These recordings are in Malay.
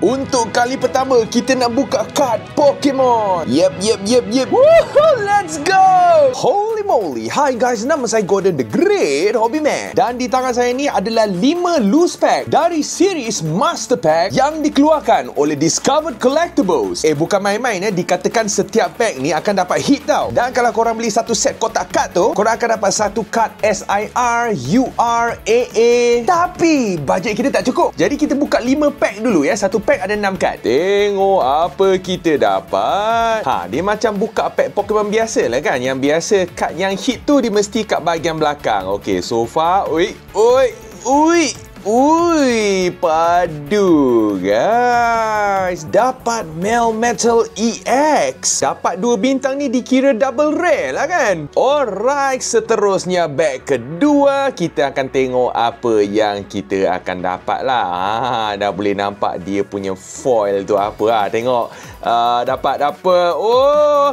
Untuk kali pertama, kita nak buka kad Pokemon. Yep. Woohoo, let's go! Holy moly. Hi guys, nama saya Gordon the Great Hobby Man. Dan di tangan saya ni adalah 5 loose pack dari series Master Pack yang dikeluarkan oleh Discovered Collectibles. Bukan main-main dikatakan setiap pack ni akan dapat hit tau. Dan kalau korang beli satu set kotak kad tu, korang akan dapat satu kad SIR, UR, AA. Tapi bajet kita tak cukup. Jadi kita buka 5 pack dulu ya. Satu pack ada 6 kad. Tengok apa kita dapat. Dia macam buka pack Pokemon biasa lah kan. Yang biasa kad yang hit tu dia mesti kat bahagian belakang. Okey, so far, padu guys. Dapat Melmetal EX. Dapat 2 bintang ni dikira double rare lah kan. Alright, seterusnya bag kedua. Kita akan tengok apa yang kita akan dapat lah. Dah boleh nampak dia punya foil tu apa. Tengok. Dapat apa?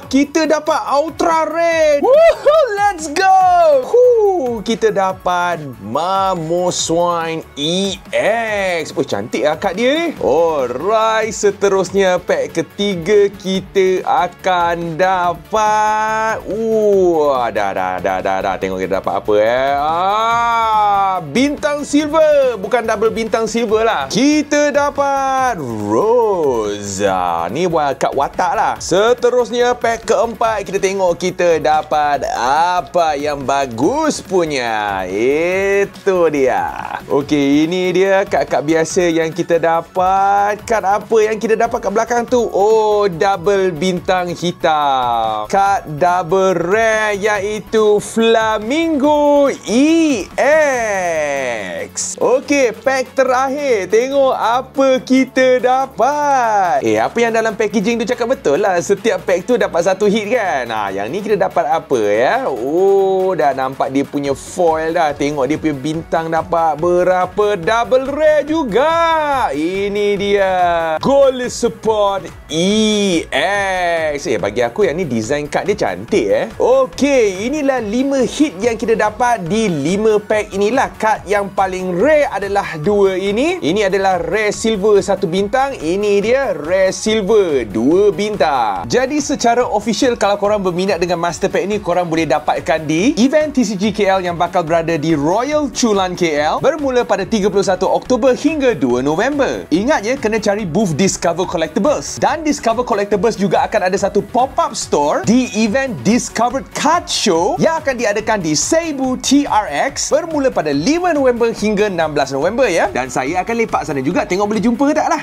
Kita dapat Ultra Red. Woohoo, let's go. Kita dapat Mamoswine EX. Cantik lah kad dia ni. Alright, seterusnya pack ketiga kita akan dapat dah. Tengok kita dapat apa bintang silver. Bukan double bintang silver lah. Kita dapat Rosa. Ni kad watak lah. Seterusnya pack keempat, kita tengok kita dapat apa yang bagus punya. Itu dia. Okey, ini dia kad-kad biasa yang kita dapat. Kad apa yang kita dapat kat belakang tu? Double bintang hitam. Kad double rare iaitu Flamingo EX. Okey, pack terakhir. Tengok apa kita dapat. Apa yang dalam packaging tu cakap betul lah. Setiap pack tu dapat satu hit kan. Yang ni kita dapat apa ya? Dah nampak dia punya foil dah. Tengok dia punya bintang dapat berapa. Double rare juga. Ini dia Gold Support EX. Bagi aku yang ni design card dia cantik Okey, inilah 5 hit yang kita dapat di 5 pack inilah. Kad yang paling rare adalah 2 ini. Ini adalah rare silver 1 bintang. Ini dia rare silver 2 bintang. Jadi secara official, kalau korang berminat dengan Master Pack ni, korang boleh dapatkan di event TCG KL yang bakal berada di Royal Chulan KL bermula pada 31 Oktober hingga 2 November. Ingat ya, kena cari booth Discover Collectibles. Dan Discover Collectibles juga akan ada satu pop-up store di event Discovered Card Show yang akan diadakan di Cebu TRX bermula pada 5 November hingga 16 November ya. Dan saya akan lepak sana juga. Tengok boleh jumpa tak lah.